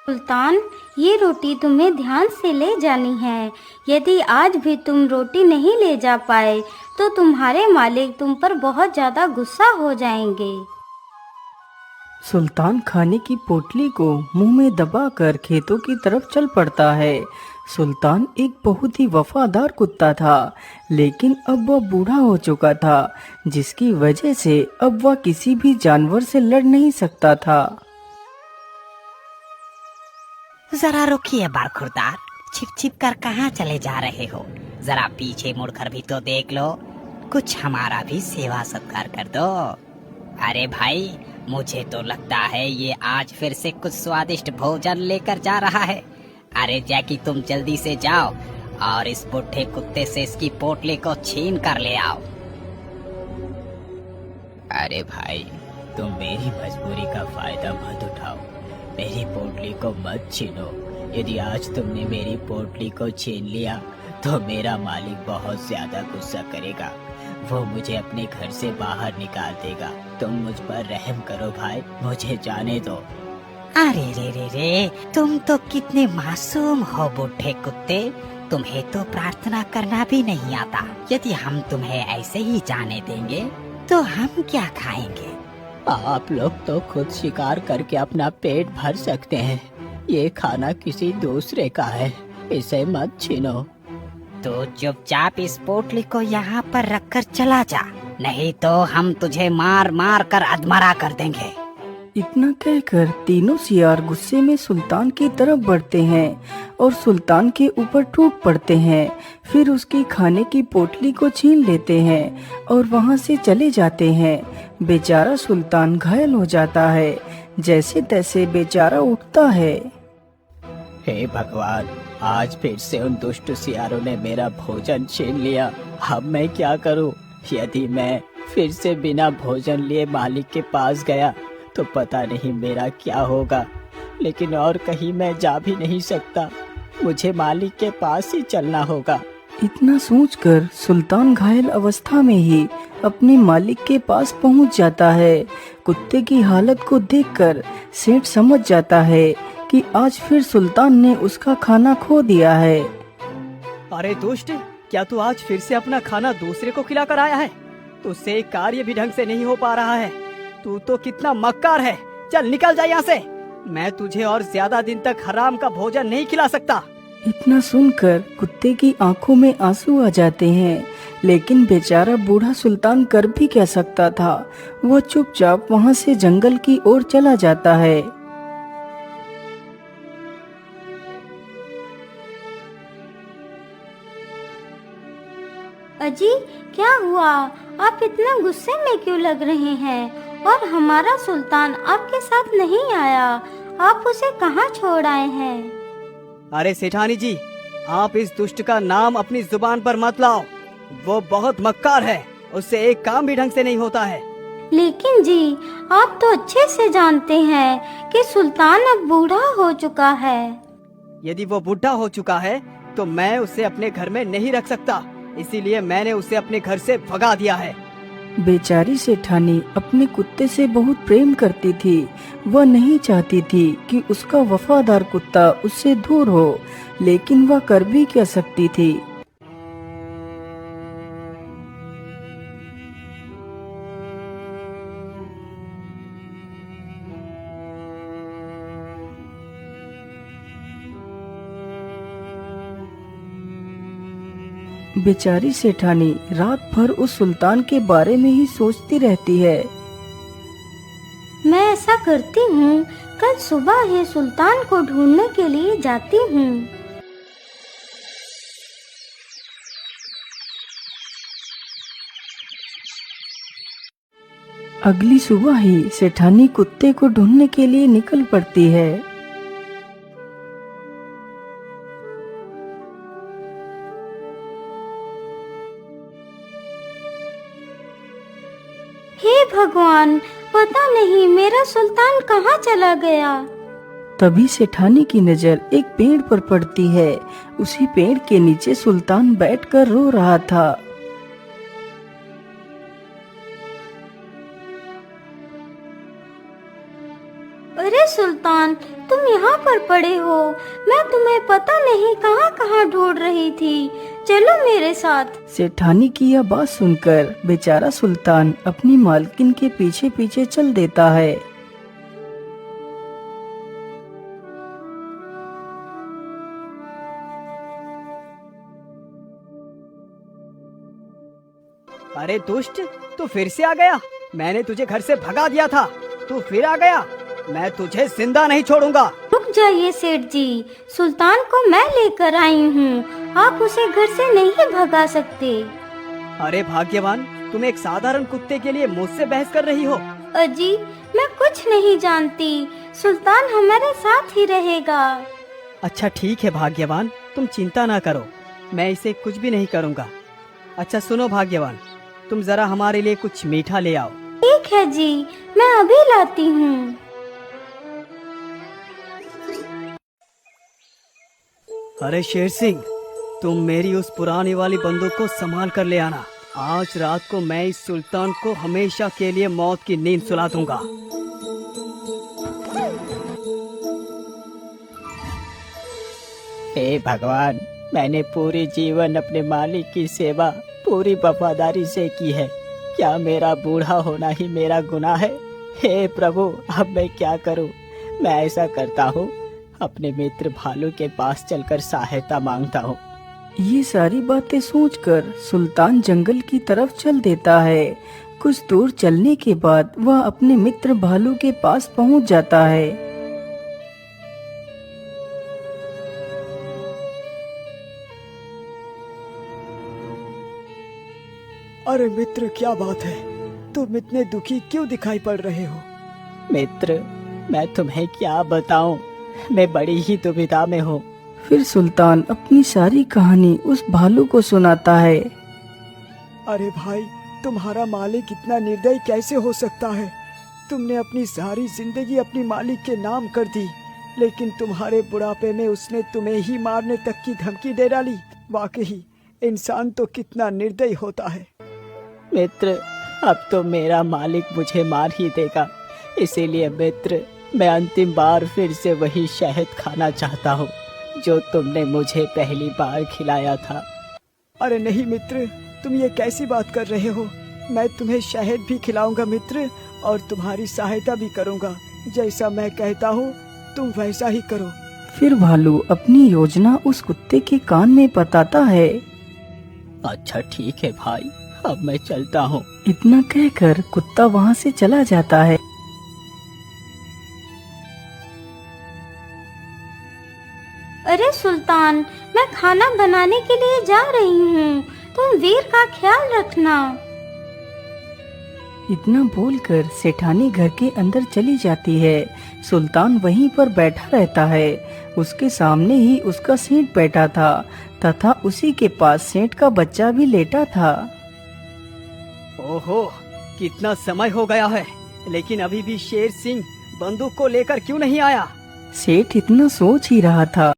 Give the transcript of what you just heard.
सुल्तान, ये रोटी तुम्हें ध्यान से ले जानी है। यदि आज भी तुम रोटी नहीं ले जा पाए तो तुम्हारे मालिक तुम पर बहुत ज़्यादा गुस्सा हो जाएंगे। सुल्तान खाने की पोटली को मुंह में दबाकर खेतों की तरफ चल पड़ता है। सुल्तान एक बहुत ही वफादार कुत्ता था, लेकिन अब वह बूढ़ा हो चुका था, जिसकी वजह से अब वह किसी भी जानवर से लड़ नहीं सकता था। जरा रुकिए बरखुरदार, छिप छिप कर कहाँ चले जा रहे हो? जरा पीछे मुड़कर भी तो देख लो, कुछ हमारा भी सेवा सत्कार कर दो। अरे भाई, मुझे तो लगता है ये आज फिर से कुछ स्वादिष्ट भोजन लेकर जा रहा है। अरे जैकी, तुम जल्दी से जाओ और इस बुढ़े कुत्ते से इसकी पोटली को छीन कर ले आओ। अरे भाई, तुम मेरी मजबूरी का फायदा मत उठाओ, मेरी पोटली को मत छीनो। यदि आज तुमने मेरी पोटली को छीन लिया तो मेरा मालिक बहुत ज्यादा गुस्सा करेगा, वो मुझे अपने घर से बाहर निकाल देगा। तुम मुझ पर रहम करो भाई, मुझे जाने दो। अरे रे रे रे, तुम तो कितने मासूम हो बूढ़े कुत्ते, तुम्हें तो प्रार्थना करना भी नहीं आता। यदि हम तुम्हें ऐसे ही जाने देंगे तो हम क्या खाएंगे? आप लोग तो खुद शिकार करके अपना पेट भर सकते हैं, ये खाना किसी दूसरे का है, इसे मत छीनो। तो चुपचाप इस पोटली को यहाँ पर रखकर चला जा, नहीं तो हम तुझे मार मार कर अधमरा कर देंगे। इतना कहकर तीनों सियार गुस्से में सुल्तान की तरफ बढ़ते हैं और सुल्तान के ऊपर टूट पड़ते हैं। फिर उसकी खाने की पोटली को छीन लेते हैं और वहां से चले जाते हैं। बेचारा सुल्तान घायल हो जाता है। जैसे तैसे बेचारा उठता है। हे भगवान, आज फिर से उन दुष्ट सियारों ने मेरा भोजन छीन लिया। अब मैं क्या करूं? यदि मैं फिर से बिना भोजन लिए मालिक के पास गया तो पता नहीं मेरा क्या होगा, लेकिन और कहीं मैं जा भी नहीं सकता, मुझे मालिक के पास ही चलना होगा। इतना सोचकर सुल्तान घायल अवस्था में ही अपने मालिक के पास पहुंच जाता है। कुत्ते की हालत को देखकर सेठ समझ जाता है कि आज फिर सुल्तान ने उसका खाना खो दिया है। अरे दुष्ट, क्या तू आज फिर से अपना खाना दूसरे को खिलाकर आया है? तुझसे कार्य भी ढंग से नहीं हो पा रहा है। तू तो कितना मक्कार है। चल निकल जा यहाँ से, मैं तुझे और ज्यादा दिन तक हराम का भोजन नहीं खिला सकता। इतना सुनकर कुत्ते की आंखों में आंसू आ जाते हैं, लेकिन बेचारा बूढ़ा सुल्तान कर भी क्या सकता था। वो चुपचाप वहाँ से जंगल की ओर चला जाता है। अजी, क्या हुआ? आप इतना गुस्से में क्यों लग रहे हैं? और हमारा सुल्तान आपके साथ नहीं आया, आप उसे कहाँ छोड़ आए हैं? अरे सेठानी जी, आप इस दुष्ट का नाम अपनी जुबान पर मत लाओ। वो बहुत मक्कार है, उससे एक काम भी ढंग से नहीं होता है। लेकिन जी, आप तो अच्छे से जानते हैं कि सुल्तान अब बूढ़ा हो चुका है। यदि वो बूढ़ा हो चुका है तो मैं उसे अपने घर में नहीं रख सकता, इसीलिए मैंने उसे अपने घर से भगा दिया है। बेचारी सेठानी अपने कुत्ते से बहुत प्रेम करती थी। वह नहीं चाहती थी कि उसका वफादार कुत्ता उससे दूर हो, लेकिन वह कर भी क्या सकती थी। बेचारी सेठानी रात भर उस सुल्तान के बारे में ही सोचती रहती है। मैं ऐसा करती हूँ, कल सुबह ही सुल्तान को ढूंढने के लिए जाती हूँ। अगली सुबह ही सेठानी कुत्ते को ढूंढने के लिए निकल पड़ती है। हे भगवान, पता नहीं मेरा सुल्तान कहाँ चला गया। तभी सेठानी की नजर एक पेड़ पर पड़ती है। उसी पेड़ के नीचे सुल्तान बैठकर रो रहा था। अरे सुल्तान, तुम यहाँ पर पड़े हो। मैं तुम्हें पता नहीं कहाँ कहाँ ढूंढ रही थी। चलो मेरे साथ। सेठानी की यह बात सुनकर बेचारा सुल्तान अपनी मालकिन के पीछे पीछे चल देता है। अरे दुष्ट, तू फिर से आ गया। मैंने तुझे घर से भगा दिया था, तू फिर आ गया। मैं तुझे जिंदा नहीं छोड़ूंगा। रुक जाइए सेठ जी, सुल्तान को मैं लेकर आई हूँ। आप उसे घर से नहीं भगा सकते। अरे भाग्यवान, तुम एक साधारण कुत्ते के लिए मुझसे बहस कर रही हो। अजी, मैं कुछ नहीं जानती। सुल्तान हमारे साथ ही रहेगा। अच्छा ठीक है भाग्यवान, तुम चिंता ना करो, मैं इसे कुछ भी नहीं करूँगा। अच्छा सुनो भाग्यवान, तुम जरा हमारे लिए कुछ मीठा ले आओ। ठीक है जी, मैं अभी लाती हूँ। अरे शेर सिंह, तुम मेरी उस पुरानी वाली बंदूक को संभाल कर ले आना। आज रात को मैं इस सुल्तान को हमेशा के लिए मौत की नींद सुला दूंगा। हे भगवान, मैंने पूरे जीवन अपने मालिक की सेवा पूरी वफादारी से की है। क्या मेरा बूढ़ा होना ही मेरा गुनाह है? हे प्रभु, अब मैं क्या करूं? मैं ऐसा करता हूं, अपने मित्र भालू के पास चलकर सहायता मांगता हूं। ये सारी बातें सोचकर सुल्तान जंगल की तरफ चल देता है। कुछ दूर चलने के बाद वह अपने मित्र भालू के पास पहुंच जाता है। अरे मित्र, क्या बात है? तुम इतने दुखी क्यों दिखाई पड़ रहे हो? मित्र, मैं तुम्हें क्या बताऊं, मैं बड़ी ही दुविधा में हूँ। फिर सुल्तान अपनी सारी कहानी उस भालू को सुनाता है। अरे भाई, तुम्हारा मालिक इतना निर्दयी कैसे हो सकता है? तुमने अपनी सारी जिंदगी अपनी मालिक के नाम कर दी, लेकिन तुम्हारे बुढ़ापे में उसने तुम्हें ही मारने तक की धमकी दे डाली। वाकई इंसान तो कितना निर्दयी होता है। मित्र, अब तो मेरा मालिक मुझे मार ही देगा, इसीलिए मित्र, मैं अंतिम बार फिर से वही शहद खाना चाहता हूँ जो तुमने मुझे पहली बार खिलाया था। अरे नहीं मित्र, तुम ये कैसी बात कर रहे हो? मैं तुम्हें शहद भी खिलाऊंगा मित्र, और तुम्हारी सहायता भी करूंगा। जैसा मैं कहता हूँ तुम वैसा ही करो। फिर भालू अपनी योजना उस कुत्ते के कान में बताता है। अच्छा ठीक है भाई, अब मैं चलता हूँ। इतना कहकर कुत्ता वहाँ से चला जाता है। अरे सुल्तान, मैं खाना बनाने के लिए जा रही हूँ। तुम वीर का ख्याल रखना। इतना बोलकर सेठानी घर के अंदर चली जाती है। सुल्तान वहीं पर बैठा रहता है। उसके सामने ही उसका सेठ बैठा था तथा उसी के पास सेठ का बच्चा भी लेटा था। ओहो, कितना समय हो गया है, लेकिन अभी भी शेर सिंह बंदूक को लेकर क्यों नहीं आया? सेठ इतना सोच ही रहा था